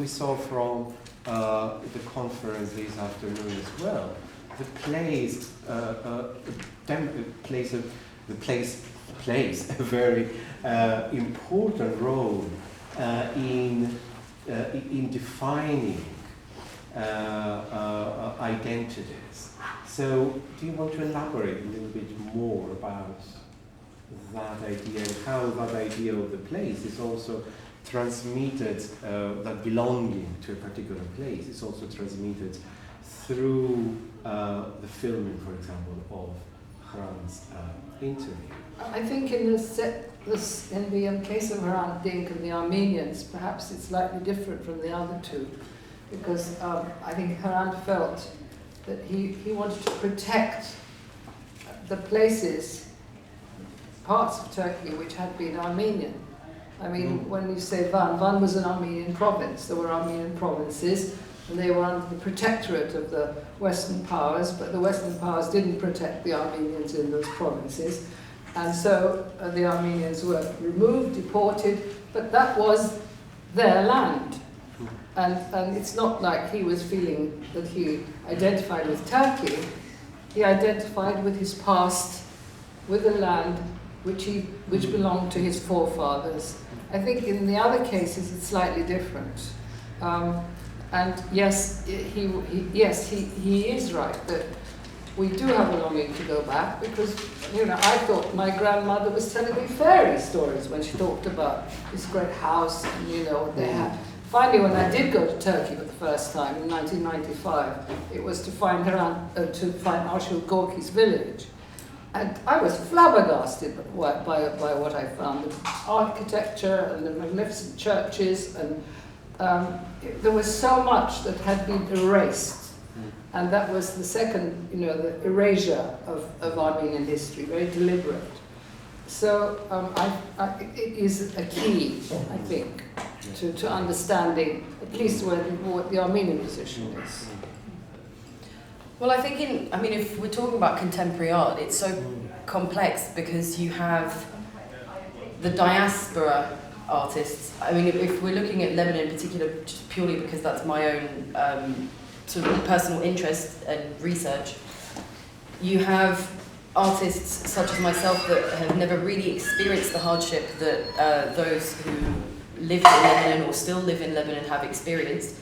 we saw from the conference this afternoon as well, the place plays a very important role in defining identities. So, do you want to elaborate a little bit more about that idea and how that idea of the place is also transmitted, that belonging to a particular place is also transmitted through the filming, for example, of Hrant's interview? I think in the case of Hrant Dink and the Armenians, perhaps it's slightly different from the other two, because I think Hrant felt that he wanted to protect the places, parts of Turkey which had been Armenian. I mean, when you say Van was an Armenian province. There were Armenian provinces, and they were under the protectorate of the Western powers, but the Western powers didn't protect the Armenians in those provinces. And so the Armenians were removed, deported, but that was their land. And it's not like he was feeling that he identified with Turkey. He identified with his past, with the land which belonged to his forefathers. I think in the other cases it's slightly different. And yes, he is right that we do have a longing to go back, because I thought my grandmother was telling me fairy stories when she talked about this great house and what they had. Finally, when I did go to Turkey for the first time in 1995, it was to find Archibald Gorky's village. And I was flabbergasted by what I found, the architecture and the magnificent churches, and there was so much that had been erased. And that was the second, the erasure of Armenian history, very deliberate. So it is a key, I think, to understanding at least what the Armenian position is. Well, I think if we're talking about contemporary art, it's so complex because you have the diaspora artists. I mean, if we're looking at Lebanon in particular, just purely because that's my own sort of personal interest and research, you have artists such as myself that have never really experienced the hardship that those who lived in Lebanon or still live in Lebanon have experienced.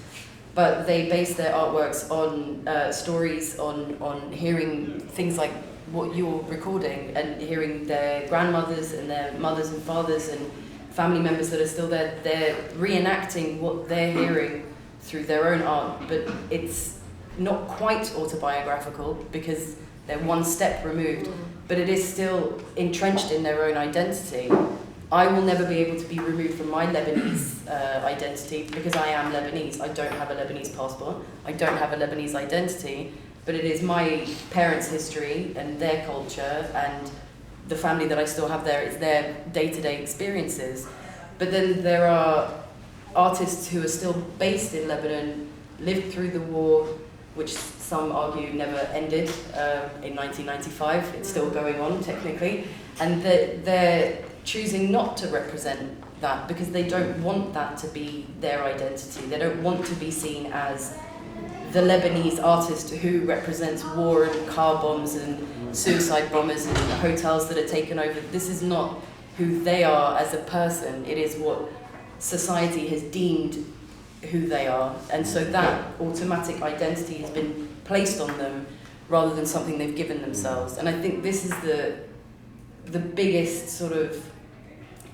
But they base their artworks on stories, on hearing things like what you're recording, and hearing their grandmothers and their mothers and fathers and family members that are still there. They're reenacting what they're hearing through their own art, but it's not quite autobiographical because they're one step removed, but it is still entrenched in their own identity. I will never be able to be removed from my Lebanese identity because I am Lebanese. I don't have a Lebanese passport. I don't have a Lebanese identity, but it is my parents' history and their culture and the family that I still have there. It's their day-to-day experiences. But then there are artists who are still based in Lebanon, lived through the war, which some argue never ended in 1995. It's still going on technically, and they're choosing not to represent that because they don't want that to be their identity. They don't want to be seen as the Lebanese artist who represents war and car bombs and suicide bombers and hotels that are taken over. This is not who they are as a person. It is what society has deemed who they are. And so that automatic identity has been placed on them rather than something they've given themselves. And I think this is the biggest sort of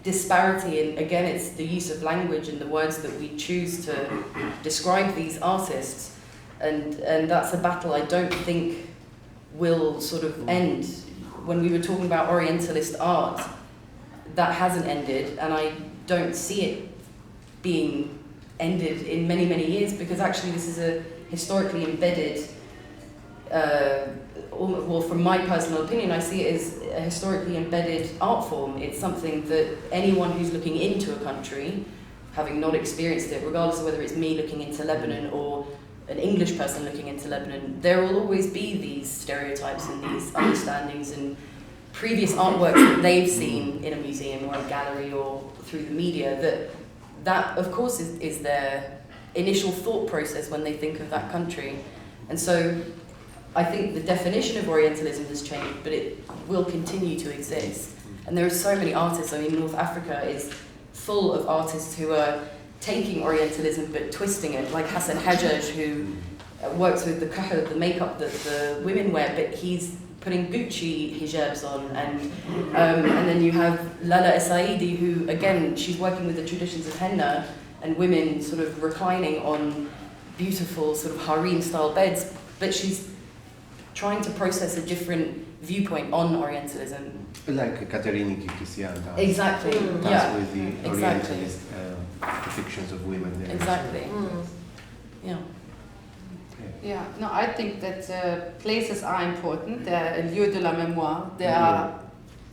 disparity, and again it's the use of language and the words that we choose to describe these artists, and that's a battle I don't think will sort of end. When we were talking about Orientalist art, that hasn't ended, and I don't see it being ended in many, many years, because actually this is a historically embedded, well, from my personal opinion, I see it as a historically embedded art form. It's something that anyone who's looking into a country, having not experienced it, regardless of whether it's me looking into Lebanon or an English person looking into Lebanon, there will always be these stereotypes and these understandings and previous artworks that they've seen in a museum or a gallery or through the media, that of course is their initial thought process when they think of that country. And so I think the definition of Orientalism has changed, but it will continue to exist. And there are so many artists. I mean, North Africa is full of artists who are taking Orientalism but twisting it, like Hassan Hajjaj, who works with the kahl, the makeup that the women wear, but he's putting Gucci hijabs on, and then you have Lala Esaidi, who again, she's working with the traditions of henna and women sort of reclining on beautiful sort of harem-style beds, but she's trying to process a different viewpoint on Orientalism. Like Caterina Kikisian does. Exactly. Does Yeah. with the Orientalist depictions of women there. Exactly. Yeah. Yeah, no, I think that places are important. They're a lieu de la mémoire. They are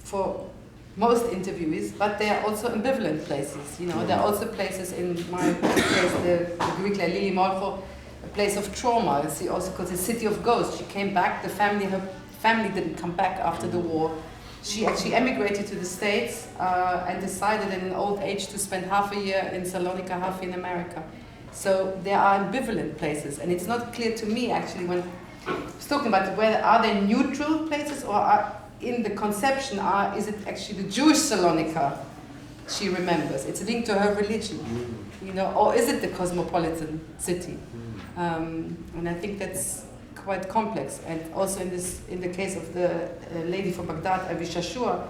for most interviewees, but they are also ambivalent places. You know, there are also places in my place, the Greek like Lili Morco, a place of trauma. She also calls it City of Ghosts. She came back. Her family didn't come back after the war. She actually emigrated to the States and decided in an old age to spend half a year in Salonika, half in America. So there are ambivalent places, and it's not clear to me actually when I was talking about whether are they neutral places or are, in the conception is it actually the Jewish Salonika she remembers? It's linked to her religion, you know, or is it the cosmopolitan city? And I think that's quite complex. And also in the case of the lady from Baghdad, Avisha Shua,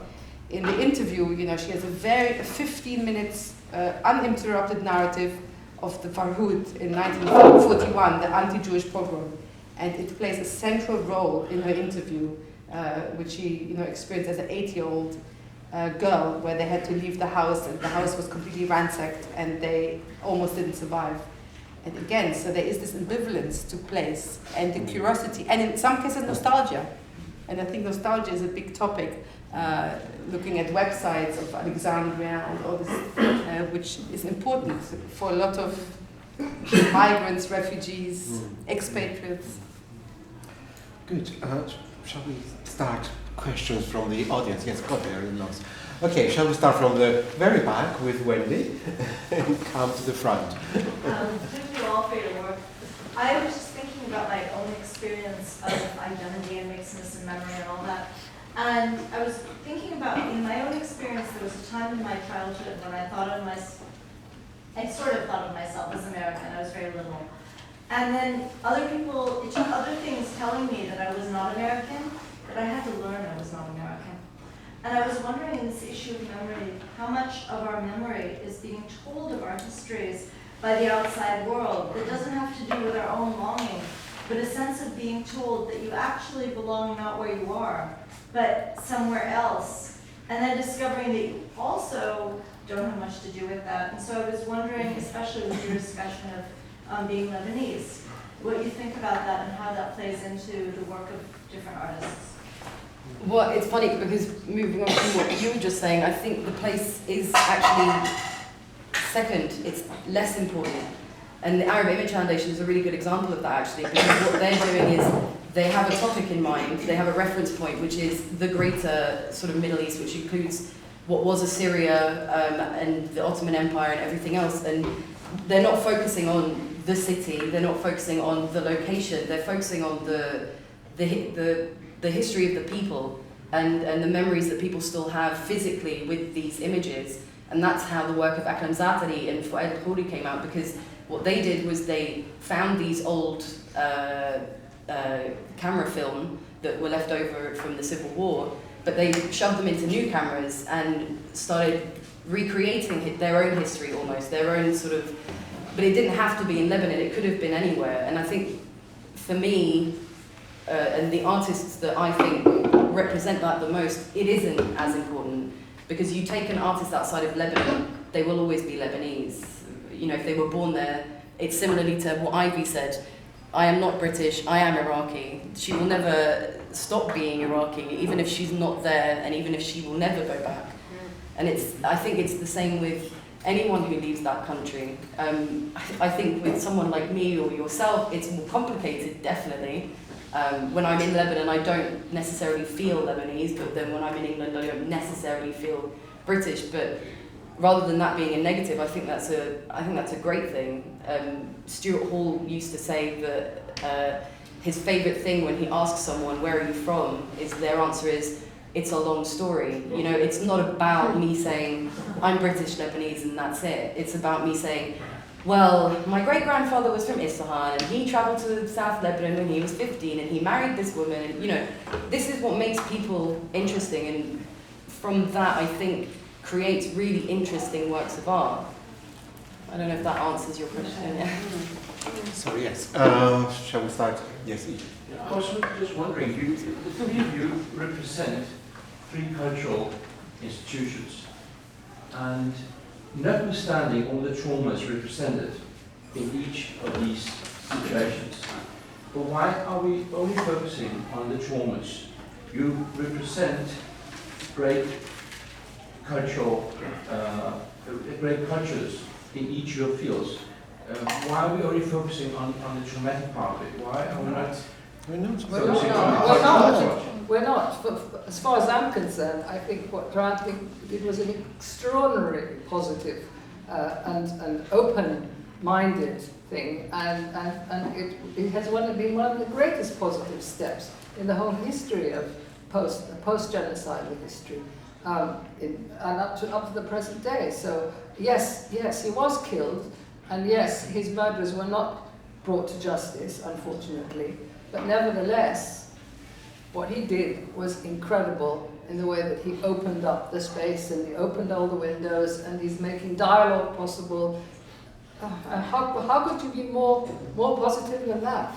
in the interview, you know, she has a 15 minutes uninterrupted narrative of the Farhud in 1941, the anti-Jewish pogrom, and it plays a central role in her interview, which she, you know, experienced as an 8-year-old girl, where they had to leave the house, and the house was completely ransacked, and they almost didn't survive. And again, so there is this ambivalence to place, and the curiosity, and in some cases nostalgia. And I think nostalgia is a big topic. Looking at websites of Alexandria and all this, which is important for a lot of migrants, refugees, expatriates. Good. Shall we start questions from the audience? Yes, got there and lost. Okay, shall we start from the very back with Wendy and come to the front? Thank you all for your work. I was just thinking about my own experience of identity and mixedness and memory and all that. And I was thinking about, in my own experience, there was a time in my childhood when I sort of thought of myself as American. I was very little. And then other people, it took other things telling me that I was not American, that I had to learn I was not American. And I was wondering in this issue of memory, how much of our memory is being told of our histories by the outside world that doesn't have to do with our own longing, but a sense of being told that you actually belong not where you are, but somewhere else. And then discovering that you also don't have much to do with that. And so I was wondering, especially with your discussion of being Lebanese, what you think about that and how that plays into the work of different artists. Well, it's funny because moving on from what you were just saying, I think the place is actually second, it's less important. And the Arab Image Foundation is a really good example of that actually, because what they're doing is they have a topic in mind, they have a reference point, which is the greater sort of Middle East, which includes what was Assyria and the Ottoman Empire and everything else. And they're not focusing on the city, they're not focusing on the location, they're focusing on the history of the people and the memories that people still have physically with these images. And that's how the work of Akram Zatari and Fuad al-Khoury came out, because what they did was they found these old camera film that were left over from the Civil War, but they shoved them into new cameras and started recreating their own history almost, their own sort of, but it didn't have to be in Lebanon, it could have been anywhere. And I think for me, and the artists that I think represent that the most, it isn't as important, because you take an artist outside of Lebanon, they will always be Lebanese. You know, if they were born there, it's similarly to what Ivy said, I am not British, I am Iraqi. She will never stop being Iraqi, even if she's not there, and even if she will never go back. And I think it's the same with anyone who leaves that country. I think with someone like me or yourself, it's more complicated, definitely. When I'm in Lebanon, I don't necessarily feel Lebanese, but then when I'm in England, I don't necessarily feel British. But rather than that being a negative, I think that's a great thing. Stuart Hall used to say that his favourite thing when he asks someone, where are you from, is their answer is, it's a long story. You know, it's not about me saying, I'm British Lebanese and that's it. It's about me saying, well, my great-grandfather was from Isfahan and he travelled to South Lebanon when he was 15 and he married this woman. And, you know, this is what makes people interesting, and from that, I think, creates really interesting works of art. I don't know if that answers your question. Yeah. So yes, shall we start? Yes, Ian. I was just wondering, the three of you represent three cultural institutions, and notwithstanding all the traumas represented in each of these situations, but why are we only focusing on the traumas? You represent great cultural, great cultures in each of your fields. Why are we only focusing on the traumatic part of it? Why are we not? We're not. Focusing on We're not. As far as I'm concerned, I think what Grant did was an extraordinarily positive and open-minded thing, and it has been one of the greatest positive steps in the whole history of post-genocidal history, and up to the present day. So yes, he was killed, and yes, his murderers were not brought to justice, unfortunately. But nevertheless, what he did was incredible in the way that he opened up the space and he opened all the windows and he's making dialogue possible. How could you be more positive than that?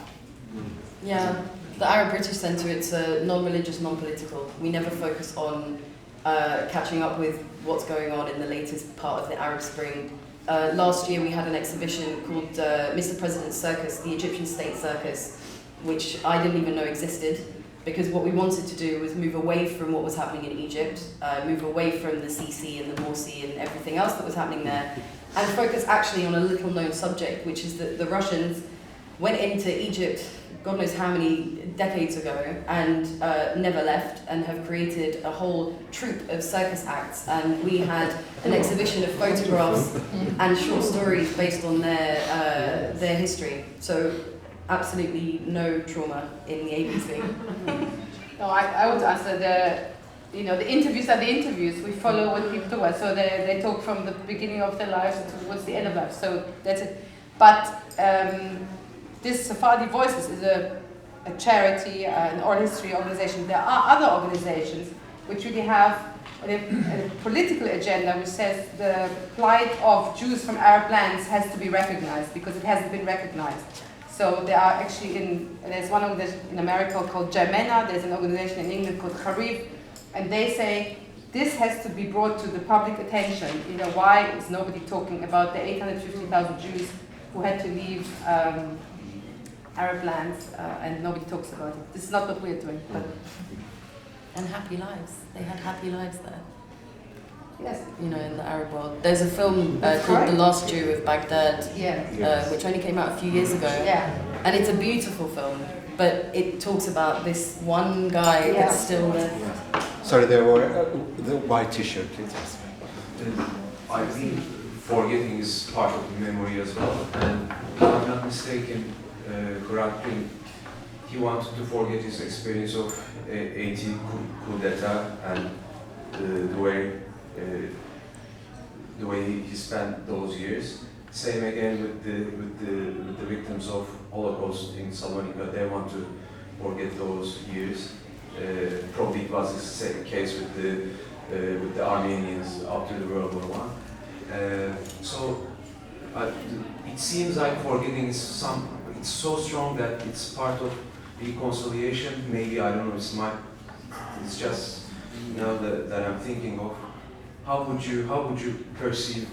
Yeah, the Arab British Centre, it's non-religious, non-political. We never focus on catching up with what's going on in the latest part of the Arab Spring. Last year we had an exhibition called Mr. President's Circus, the Egyptian State Circus, which I didn't even know existed, because what we wanted to do was move away from what was happening in Egypt, move away from the Sisi and the Morsi and everything else that was happening there, and focus actually on a little known subject, which is that the Russians went into Egypt, God knows how many decades ago, and never left, and have created a whole troupe of circus acts. And we had an exhibition of photographs and short stories based on their history. So absolutely no trauma in the ABC. No, I would answer the interviews are the interviews. We follow what people do. So they talk from the beginning of their lives towards the end of life. So that's it. But this Sephardi Voices is a charity, an oral history organization. There are other organizations which really have a political agenda which says the plight of Jews from Arab lands has to be recognized because it hasn't been recognized. So there are actually there's one organization in America called Germana, there's an organization in England called Harif, and they say this has to be brought to the public attention. You know, why is nobody talking about the 850,000 Jews who had to leave Arab lands and nobody talks about it. This is not what we're doing. But And happy lives. They had happy lives there. yes. You know, in the Arab world. There's a film called The Last Jew of Baghdad, Yeah. which only came out a few years ago. Yeah. And it's a beautiful film, but it talks about this one guy that's still there. Sorry, there were the white T-shirt, please. I think forgetting is part of the memory as well. And if I'm not mistaken, Grant, he wanted to forget his experience of 80 coup d'etat and the way he spent those years. Same again with the victims of Holocaust in Salonika. They want to forget those years. Probably it was the same case with the Armenians after the World War I. So it seems like forgetting is it's so strong that it's part of reconciliation. Maybe, I don't know, it's just now that I'm thinking of how would you perceive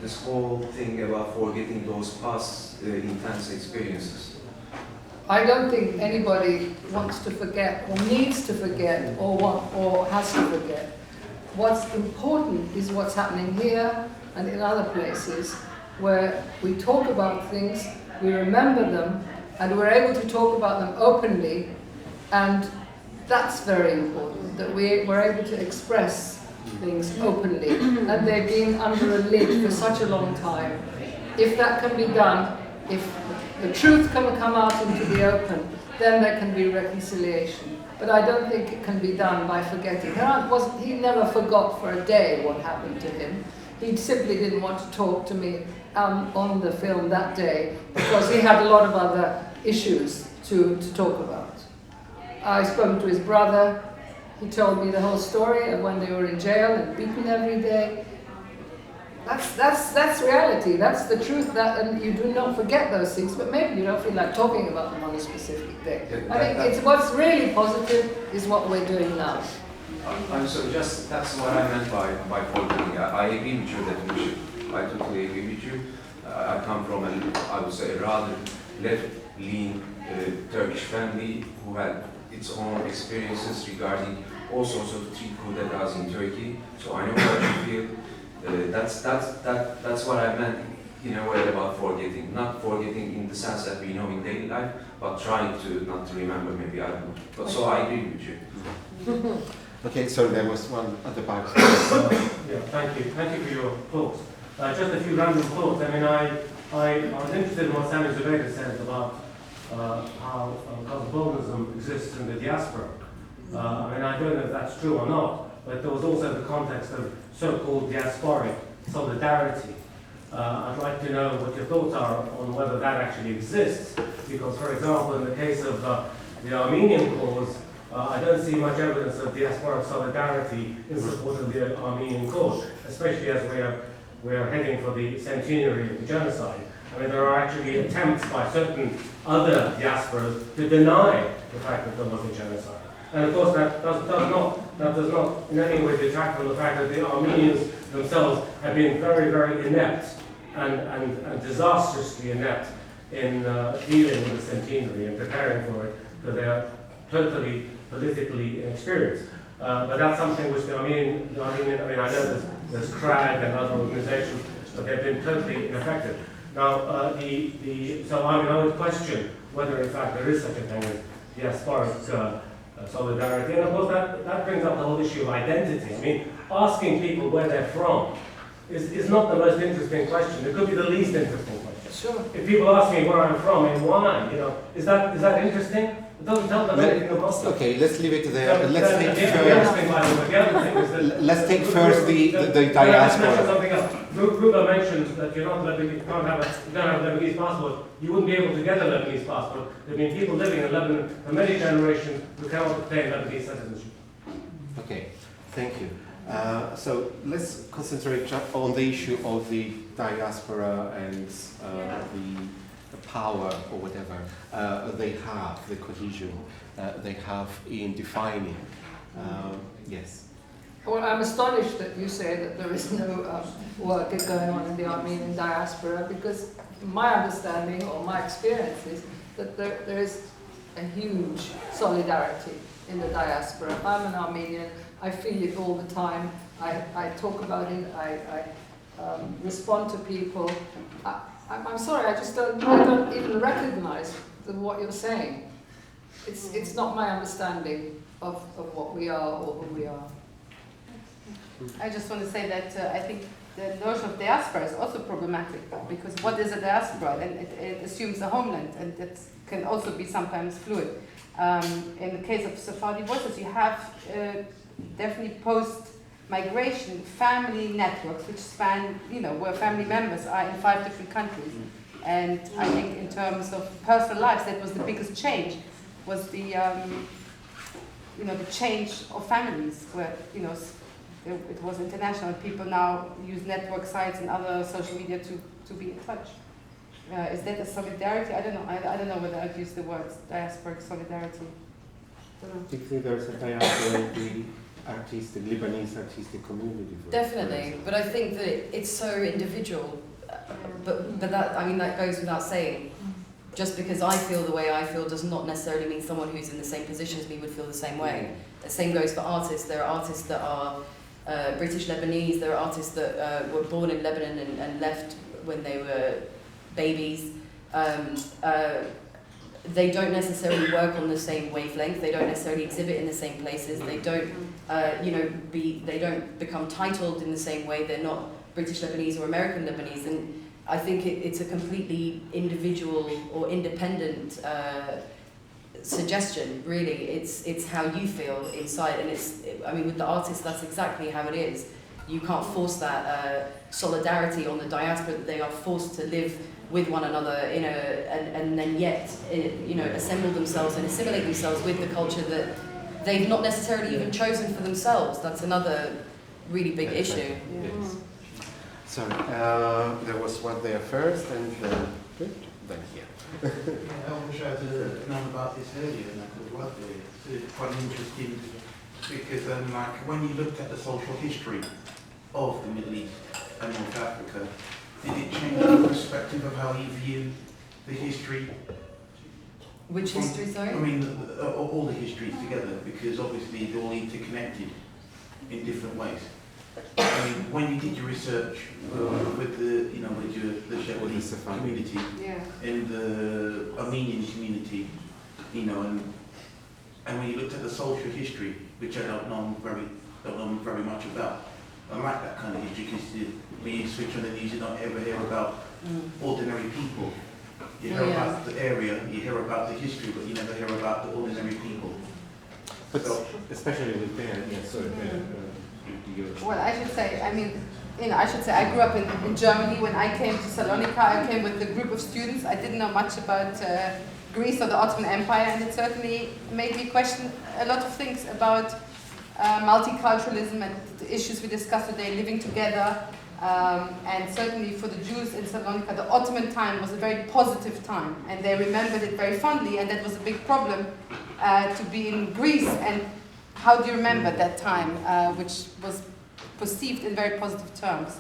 this whole thing about forgetting those past intense experiences? I don't think anybody wants to forget or needs to forget or has to forget. What's important is what's happening here and in other places where we talk about things, we remember them, and we're able to talk about them openly, and that's very important, that we're able to express things openly, and they've been under a lid for such a long time. If that can be done, if the truth can come out into the open, then there can be reconciliation. But I don't think it can be done by forgetting. He never forgot for a day what happened to him. He simply didn't want to talk to me on the film that day because he had a lot of other issues to talk about. I spoke to his brother. He told me the whole story of when they were in jail and beaten every day. That's reality. That's the truth. And you do not forget those things. But maybe you don't feel like talking about them on a specific day. I think it's what's really positive is what we're doing now. I'm sorry. That's what I meant by forgetting. I agree with you that we should. I totally agree with you. I come from I would say, a rather left-leaning Turkish family who had its own experiences regarding all sorts of street coups in Turkey. So I know what you feel. That's what I meant in a way about forgetting. Not forgetting in the sense that we know in daily life, but trying to not to remember. Maybe I don't know. But so I agree with you. Okay, so there was one at the back. Yeah, thank you. Thank you for your thoughts. Just a few random thoughts. I mean, I was interested in what Sami Zubaydah said about how cosmopolitanism exists in the diaspora. I mean, I don't know if that's true or not, but there was also the context of so-called diasporic solidarity. I'd like to know what your thoughts are on whether that actually exists, because, for example, in the case of the Armenian cause, I don't see much evidence of diasporic solidarity in support of the Armenian cause, especially as we are heading for the centenary of the genocide. I mean, there are actually attempts by certain other diasporas to deny the fact that there was a genocide. And of course, that does not in any way detract from the fact that the Armenians themselves have been very, very inept and disastrously inept in dealing with the centenary and preparing for it, because they are totally politically inexperienced. But that's something which the Armenian, I mean, I know there's CRAG and other organizations, but they've been totally ineffective. Now, so I would question whether in fact there is such a thing as diasporic solidarity. And of course that brings up the whole issue of identity. I mean, asking people where they're from is not the most interesting question. It could be the least interesting question. Sure. If people ask me where I'm from and why, is that interesting? It doesn't tell them anything about them. Okay, let's leave it there. So, let's take first the diaspora. Let's mention something else. Ruba mentioned that you're not Lebanese, you don't have a Lebanese passport. You wouldn't be able to get a Lebanese passport. There have been people living in Lebanon for many generations who cannot obtain Lebanese citizenship. Okay, thank you. So let's concentrate on the issue of the diaspora and the power or whatever they have, the cohesion they have in defining. Yes. Well, I'm astonished that you say that there is no work going on in the Armenian diaspora, because my understanding or my experience is that there is a huge solidarity in the diaspora. I'm an Armenian. I feel it all the time. I talk about it. I respond to people. I'm sorry. I don't even recognize what you're saying. It's not my understanding of what we are or who we are. I just want to say that I think the notion of diaspora is also problematic, because what is a diaspora? And it assumes a homeland, and it can also be sometimes fluid. In the case of Sephardi Voices, you have definitely post-migration family networks which span, where family members are in 5 different countries. And I think in terms of personal lives, that was the biggest change, was the change of families, where, it was international. People now use network sites and other social media to be in touch. Is that a solidarity? I don't know. I don't know whether I'd use the word diasporic solidarity. Do you think there's a diaspora in the Lebanese artistic community? Definitely, but I think that it's so individual. But that goes without saying. Just because I feel the way I feel does not necessarily mean someone who's in the same position as me would feel the same way. The same goes for artists. There are artists that are British Lebanese. There are artists that were born in Lebanon and left when they were babies. they don't necessarily work on the same wavelength. They don't necessarily exhibit in the same places. They don't, they don't become titled in the same way. They're not British Lebanese or American Lebanese. And I think it's a completely individual or independent suggestion. Really, it's how you feel inside. And with the artists, that's exactly how it is. You can't force that solidarity on the diaspora, that they are forced to live with one another and then yet assemble themselves and assimilate themselves with the culture that they've not necessarily even chosen for themselves. That's another really big issue. Yes. Sorry, there was one there first, and then here. I wish I'd known about this earlier, and I could have worked with it. It's quite interesting because, when you looked at the social history of the Middle East and North Africa, did it change your perspective of how you view the history? Which history, sorry? I mean, all the histories together, because obviously they're all interconnected in different ways. I mean, when you did your research with the Shepherdi community and the Armenian community, and when you looked at the social history, which I don't know very much about. I like that kind of history because when you switch on the news, you don't ever hear about ordinary people. You hear about the area, you hear about the history, but you never hear about the ordinary people. But so, especially with well, I should say, I grew up in Germany. When I came to Salonika, I came with a group of students. I didn't know much about Greece or the Ottoman Empire, and it certainly made me question a lot of things about multiculturalism and the issues we discussed today, living together. And certainly for the Jews in Salonika, the Ottoman time was a very positive time, and they remembered it very fondly, and that was a big problem to be in Greece. And how do you remember that time, which was perceived in very positive terms?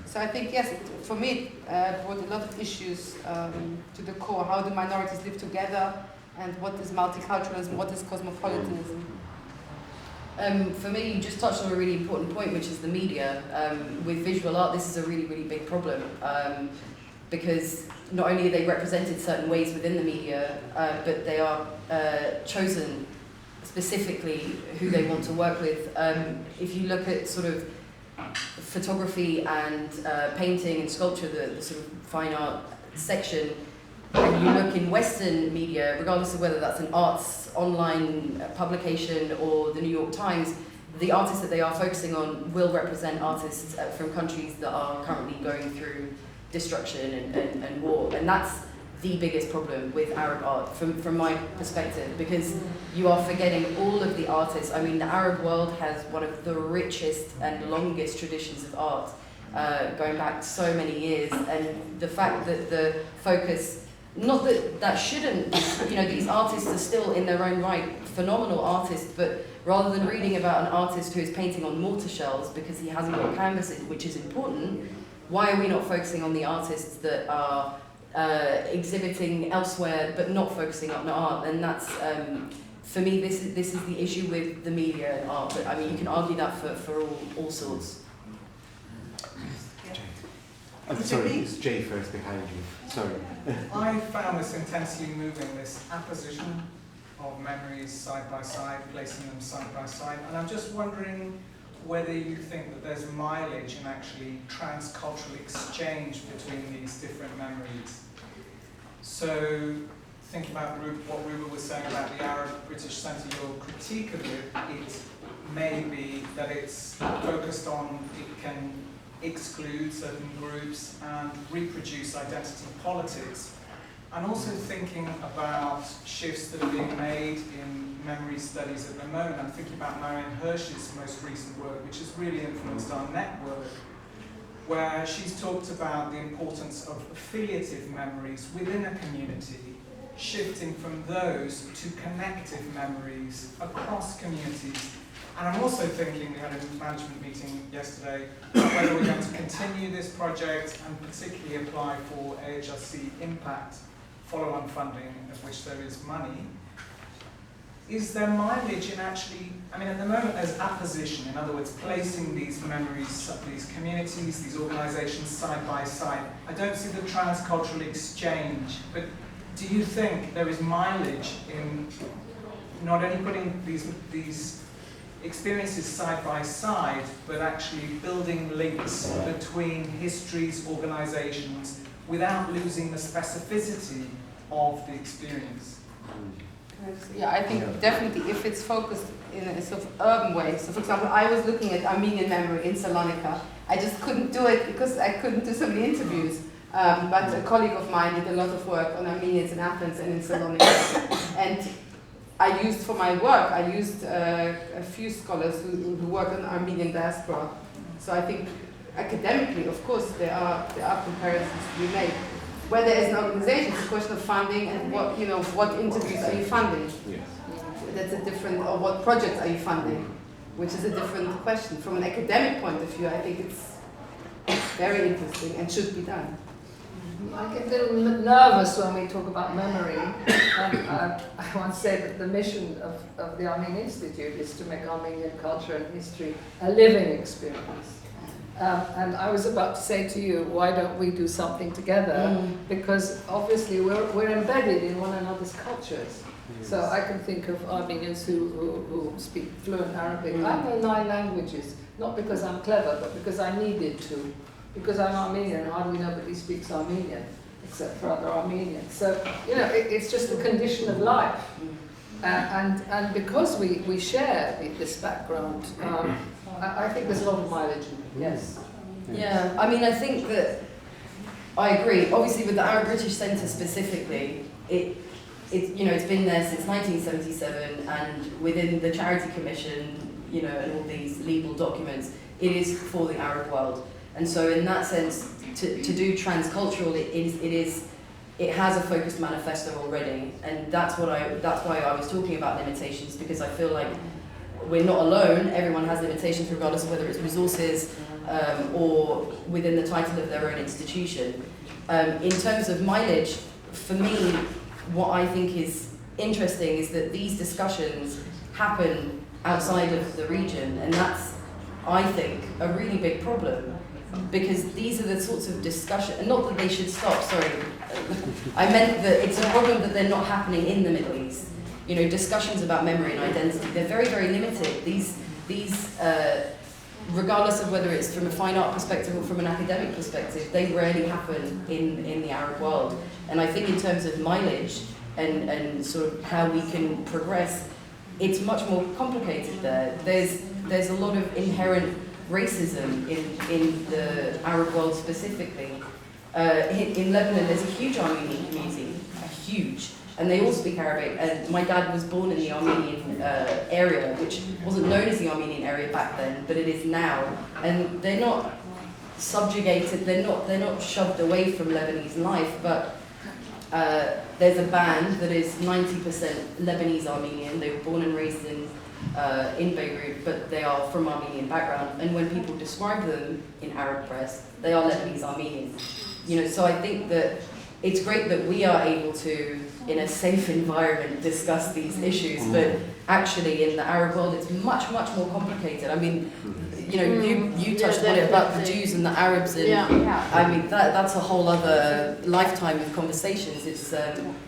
So I think, yes, for me, it brought a lot of issues to the core. How do minorities live together, and what is multiculturalism, what is cosmopolitanism? For me, you just touched on a really important point, which is the media. With visual art, this is a really, really big problem because not only are they represented certain ways within the media, but they are chosen specifically who they want to work with. If you look at sort of photography and painting and sculpture, the sort of fine art section, and you look in Western media, regardless of whether that's an arts online publication or the New York Times, the artists that they are focusing on will represent artists from countries that are currently going through destruction and war. And that's the biggest problem with Arab art from my perspective, because you are forgetting all of the artists. I mean, the Arab world has one of the richest and longest traditions of art, going back so many years, and the fact that the focus, not that shouldn't, these artists are still in their own right phenomenal artists, but rather than reading about an artist who is painting on mortar shells because he hasn't got canvases, which is important, why are we not focusing on the artists that are exhibiting elsewhere but not focusing on art? And that's, for me, this is the issue with the media and art. But I mean, you can argue that for all sorts. I'm sorry, it's Jay first behind you. Sorry. I found this intensely moving, this apposition of memories side by side, placing them side by side. And I'm just wondering whether you think that there's mileage in actually transcultural exchange between these different memories. So, thinking about what Ruba was saying about the Arab-British Centre, your critique of it may be that it's focused on, it can exclude certain groups and reproduce identity politics. And also thinking about shifts that are being made in memory studies at the moment. I'm thinking about Marianne Hirsch's most recent work, which has really influenced our network, where she's talked about the importance of affiliative memories within a community, shifting from those to connective memories across communities. And I'm also thinking, we had a management meeting yesterday, whether we're going to continue this project and particularly apply for AHRC Impact follow-on funding, of which there is money. Is there mileage in actually, I mean, at the moment there's apposition, in other words, placing these memories, these communities, these organizations side by side. I don't see the transcultural exchange, but do you think there is mileage in not only putting these experiences side by side, but actually building links between histories, organizations, without losing the specificity of the experience? Yeah, I think definitely if it's focused in a sort of urban way. So for example, I was looking at Armenian memory in Salonika. I just couldn't do it because I couldn't do so many interviews. But a colleague of mine did a lot of work on Armenians in Athens and in Salonika. And I used for my work, I used a few scholars who work on Armenian diaspora. So I think academically, of course, there are comparisons to be made. Where there is an organization, it's a question of funding and what interviews are you funding? Yes. That's a different, or what projects are you funding? Which is a different question. From an academic point of view, I think it's very interesting and should be done. I get a little nervous when we talk about memory. I want to say that the mission of the Armenian Institute is to make Armenian culture and history a living experience. And I was about to say to you, why don't we do something together? Because obviously we're embedded in one another's cultures. Yes. So I can think of Armenians who speak fluent Arabic. I know 9 languages, not because I'm clever, but because I needed to. Because I'm Armenian, hardly nobody speaks Armenian, except for other Armenians. So, it's just a condition of life. And because we share this background, I think there's a lot of mileage in it. Yes. Yeah, I mean, I think that I agree. Obviously, with the Arab British Centre specifically, it's been there since 1977, and within the Charity Commission, and all these legal documents, it is for the Arab world. And so, in that sense, to do transcultural, it has a focused manifesto already, and that's why I was talking about limitations, because I feel like we're not alone. Everyone has limitations, regardless of whether it's resources or within the title of their own institution. In terms of mileage, for me, what I think is interesting is that these discussions happen outside of the region, and that's, I think, a really big problem, because these are the sorts of discussions, and not that they should stop, sorry, I meant that it's a problem that they're not happening in the Middle East. Discussions about memory and identity, they're very, very limited. These regardless of whether it's from a fine art perspective or from an academic perspective, they rarely happen in the Arab world. And I think in terms of mileage and sort of how we can progress, it's much more complicated there. There's a lot of inherent racism in the Arab world specifically. In Lebanon, there's a huge Armenian community, huge. And they all speak Arabic. And my dad was born in the Armenian area, which wasn't known as the Armenian area back then, but it is now. And they're not subjugated, they're not shoved away from Lebanese life, but there's a band that is 90% Lebanese Armenian. They were born and raised in Beirut, but they are from Armenian background. And when people describe them in Arab press, they are Lebanese Armenians. So I think that it's great that we are able to, in a safe environment, discuss these issues, but actually in the Arab world it's much, much more complicated. I mean, you touched on it about the Jews and the Arabs, and I mean that's a whole other lifetime of conversations. It's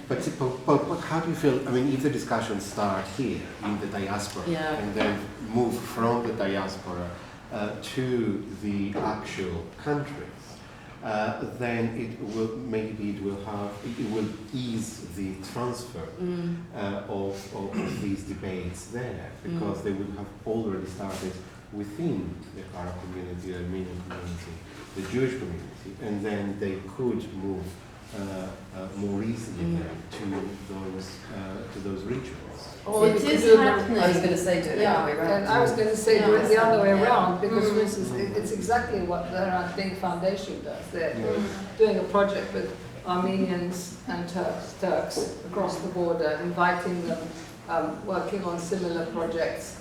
But how do you feel, I mean, if the discussions start here in the diaspora and then move from the diaspora to the actual country, then it will ease the transfer of these debates there, because they will have already started within the Arab community, the Armenian community, the Jewish community, and then they could move more easily to those regions. Or it is happening. I was going to say do it the other way around. And I was going to say do it the other way around, because for instance, it's exactly what the Hrant Dink Foundation does. They're doing a project with Armenians and Turks across the border, inviting them, working on similar projects.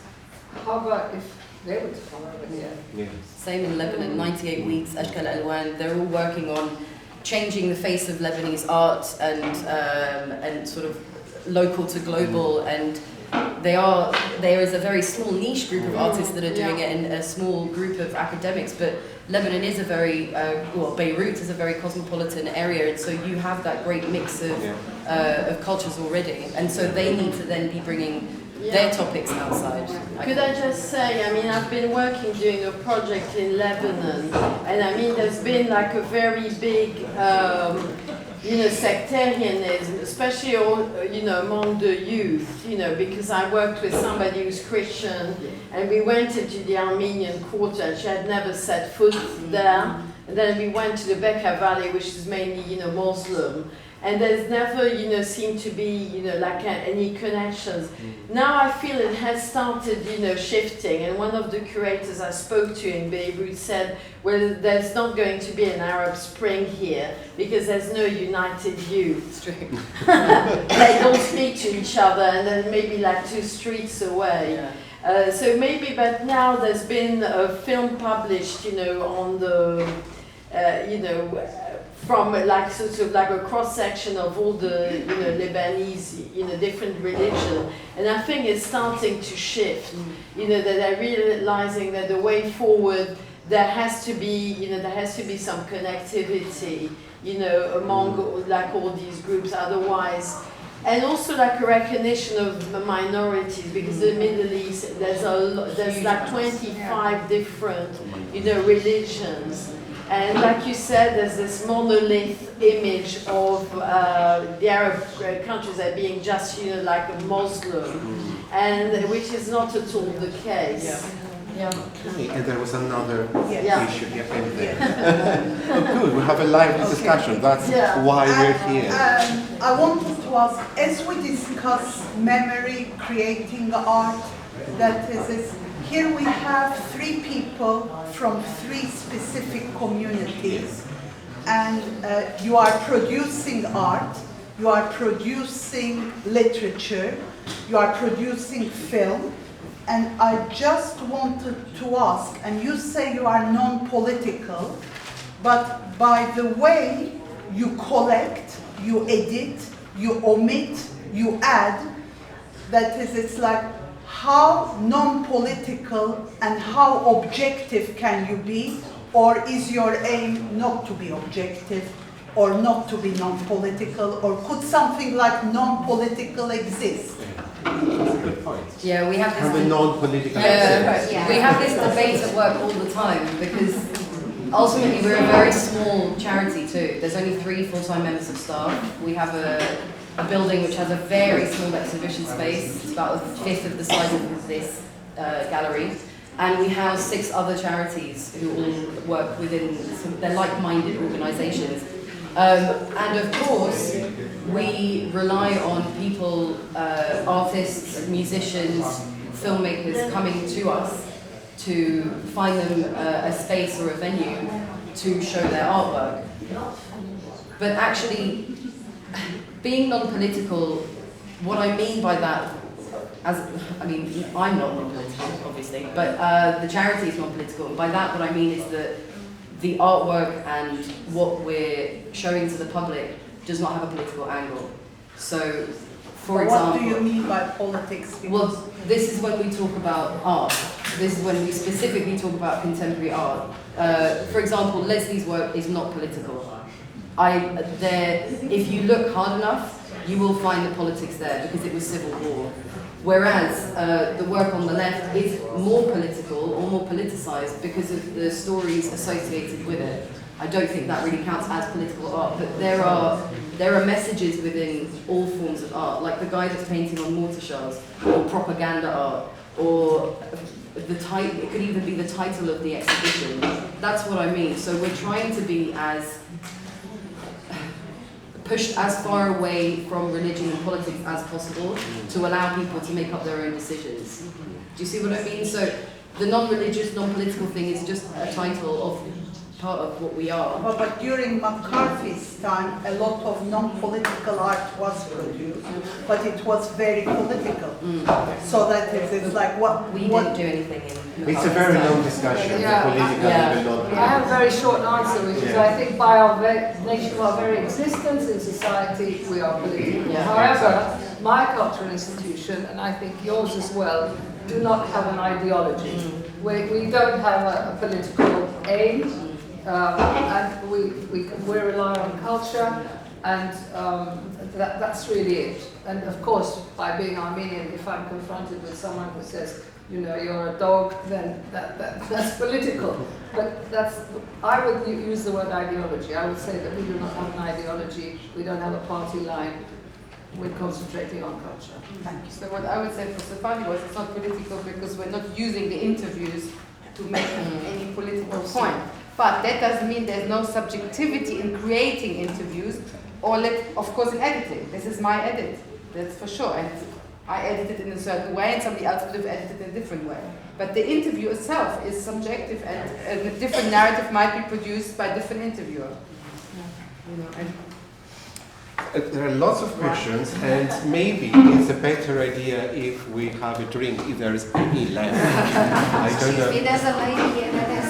How about if they were to come over here? Yeah. Same in Lebanon, 98 weeks, Ashkal Alwan. They're all working on changing the face of Lebanese art and sort of local to global, and there is a very small niche group of artists that are doing it, and a small group of academics, but Lebanon is a very, Beirut is a very cosmopolitan area, and so you have that great mix of cultures already, and so they need to then be bringing their topics outside. Could I just say, I mean, I've been working doing a project in Lebanon, and I mean, there's been like a very big, sectarianism, especially among the youth, because I worked with somebody who's Christian, and we went into the Armenian quarter, and she had never set foot there, and then we went to the Bekaa Valley, which is mainly, Muslim. And there's never, seemed to be, any connections. Now I feel it has started, shifting. And one of the curators I spoke to in Beirut said, well, there's not going to be an Arab Spring here because there's no united youth. They don't speak to each other, and then maybe like 2 streets away. Yeah. So maybe, but now there's been a film published, on the, from like sort of like a cross section of all the Lebanese different religions, and I think it's starting to shift. That they're realizing that the way forward there has to be some connectivity among like all these groups, otherwise. And also like a recognition of the minorities, because in the Middle East there's like 25 different religions. And like you said, there's this monolith image of the Arab countries as being just, like a Muslim, and which is not at all the case. Okay, and there was another issue here in there. Oh, good, we have a lively discussion. That's why we're here. I wanted to ask, as we discuss memory, creating art, that is here we have 3 people from 3 specific communities, and you are producing art, you are producing literature, you are producing film, and I just wanted to ask, and you say you are non-political, but by the way you collect, you edit, you omit, you add, that is, it's like, how non-political and how objective can you be? Or is your aim not to be objective or not to be non-political? Or could something like non-political exist? That's a good point. Yeah, we have this. Have a non-political We have this debate at work all the time, because ultimately we're a very small charity too. There's only 3 full-time members of staff. We have a building which has a very small exhibition space. It's about 1/5 of the size of this gallery. And we house 6 other charities who all work within, they're like-minded organisations. And of course, we rely on people, artists, musicians, filmmakers coming to us to find them a space or a venue to show their artwork. But actually, being non-political, what I mean by that, I'm not non-political, obviously, but the charity is non-political, and by that what I mean is that the artwork and what we're showing to the public does not have a political angle. So, for example... What do you mean by politics? Well, this is when we talk about art. This is when we specifically talk about contemporary art. For example, Leslie's work is not political. If you look hard enough, you will find the politics there, because it was civil war. Whereas the work on the left is more political or more politicized because of the stories associated with it. I don't think that really counts as political art, but there are messages within all forms of art, like the guy that's painting on mortar shells, or propaganda art, or it could even be the title of the exhibition. That's what I mean. So we're trying to be pushed as far away from religion and politics as possible to allow people to make up their own decisions. Do you see what I mean? So the non-religious, non-political thing is just a title of part of what we are. But during McCarthy's time, a lot of non-political art was produced, but it was very political. So that it's like what We didn't do anything in. It's a very long discussion, Yeah. political even not. I have a very short answer, which is I think by our nature of our very existence in society, we are political. Yeah. However, my cultural institution, and I think yours as well, do not have an ideology. We don't have a political aim, and we rely on culture, and that's really it. And of course, by being Armenian, if I'm confronted with someone who says, you know, you're a dog, then that's political. But I would use the word ideology. I would say that we do not have an ideology, we don't have a party line, we're concentrating on culture. Thank you. So what I would say for Stefani was it's not political because we're not using the interviews to make any political point. But that doesn't mean there's no subjectivity in creating interviews or of course in editing. This is my edit, that's for sure. And I edited in a certain way and somebody else would have edited in a different way. But the interview itself is subjective and a different narrative might be produced by a different interviewer. You know, and there are lots of questions, and maybe it's a better idea if we have a drink, if there is any left. I don't know. There's a lady here.